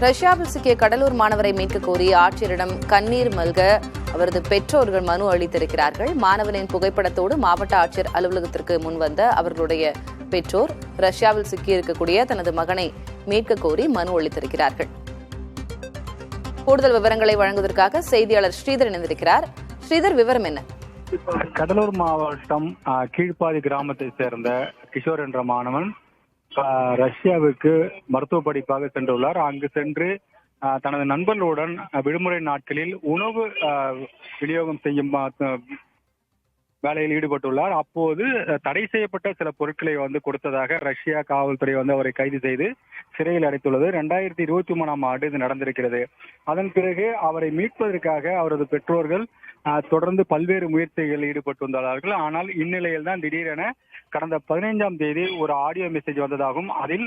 ரஷ்யாவில் சிக்கிய கடலூர் மாணவரை மீட்க கோரி ஆட்சியரிடம் கண்ணீர் மல்க அவரது பெற்றோர்கள் மனு அளித்திருக்கிறார்கள். மாணவனின் புகைப்படத்தோடு மாவட்ட ஆட்சியர் அலுவலகத்திற்கு முன்வந்த அவர்களுடைய பெற்றோர் ரஷ்யாவில் சிக்கியிருக்கக்கூடிய தனது மகனை மீட்க கோரி மனு அளித்திருக்கிறார்கள். கூடுதல் விவரங்களை வழங்குவதற்காக செய்தியாளர் ஸ்ரீதர் இணைந்திருக்கிறார். ஸ்ரீதர், விவரம் என்ன? கடலூர் மாவட்டம் கீழ்ப்பாதி கிராமத்தை சேர்ந்த கிஷோர் என்ற மாணவன் ரஷ்யாவுக்கு மருத்துவ படிப்பாக சென்றுள்ளார். அங்கு சென்று தனது நண்பர்களுடன் விடுமுறை நாட்களில் உணவு விநியோகம் செய்யும் வேலையில் ஈடுபட்டுள்ளார். அப்போது தடை செய்யப்பட்ட சில பொருட்களை கொடுத்ததாக ரஷ்யா காவல்துறை அவரை கைது செய்து சிறையில் அடைத்துள்ளது. 2023ஆம் ஆண்டு இது நடந்திருக்கிறது. அதன் பிறகு அவரை மீட்பதற்காக அவரது பெற்றோர்கள் தொடர்ந்து பல்வேறு முயற்சிகளில் ஈடுபட்டு வந்தார்கள். ஆனால் இந்நிலையில் தான் திடீரென கடந்த 15ஆம் தேதி ஒரு ஆடியோ மெசேஜ் வந்ததாகவும் அதில்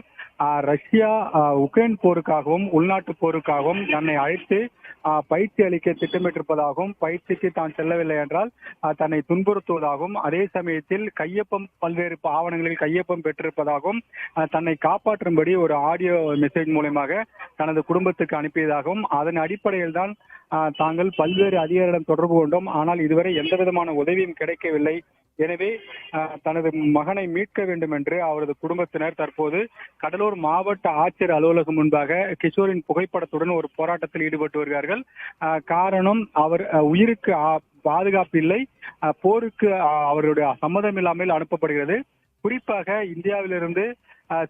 ரஷ்யா உக்ரைன் போருக்காகவும் உள்நாட்டு போருக்காகவும் தன்னை அழைத்து பயிற்சி அளிக்க திட்டமிட்டிருப்பதாகவும், பயிற்சிக்கு தான் செல்லவில்லை என்றால் தன்னை துன்புறுத்துவதாகவும், அதே சமயத்தில் கையொப்பம் பல்வேறு ஆவணங்களில் கையொப்பம் பெற்றிருப்பதாகவும், தன்னை காப்பாற்றும்படி ஒரு ஆடியோ மெசேஜ் மூலமாக தனது குடும்பத்துக்கு அனுப்பியதாகவும், அதன் அடிப்படையில் தான் தாங்கள் பல்வேறு அதிகாரிகளிடம் தொடர்பு கொண்டோம். ஆனால் இதுவரை எந்த விதமான உதவியும் கிடைக்கவில்லை. எனவே தனது மகனை மீட்க வேண்டும் என்று அவரது குடும்பத்தினர் தற்போது கடலூர் மாவட்ட ஆட்சியர் அலுவலகம் முன்பாக கிஷோரின் புகைப்படத்துடன் ஒரு போராட்டத்தில் ஈடுபட்டு வருகிறார்கள். காரணம், அவர் உயிருக்கு பாதுகாப்பு இல்லை, போருக்கு அவருடைய சம்மதம் இல்லாமல் அனுப்பப்படுகிறது. குறிப்பாக இந்தியாவிலிருந்து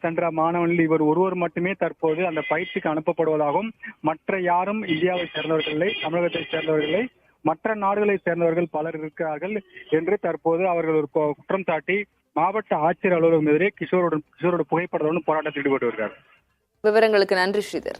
சென்ற மாணவனில் இவர் ஒருவர் மட்டுமே தற்போது அந்த பயிற்சிக்கு அனுப்பப்படுவதாகவும், மற்ற யாரும் இந்தியாவை சேர்ந்தவர்களை, தமிழகத்தை சேர்ந்தவர்களை, மற்ற நாடுகளை சேர்ந்தவர்கள் பலர் இருக்கிறார்கள் என்று தற்போது அவர்கள் ஒரு குற்றம் சாட்டி மாவட்ட ஆட்சியர் அலுவலகம் எதிரே கிஷோரோட புகைப்படத்துடன் போராட்டத்தில் ஈடுபட்டு வருகிறார். விவரங்களுக்கு நன்றி ஸ்ரீதர்.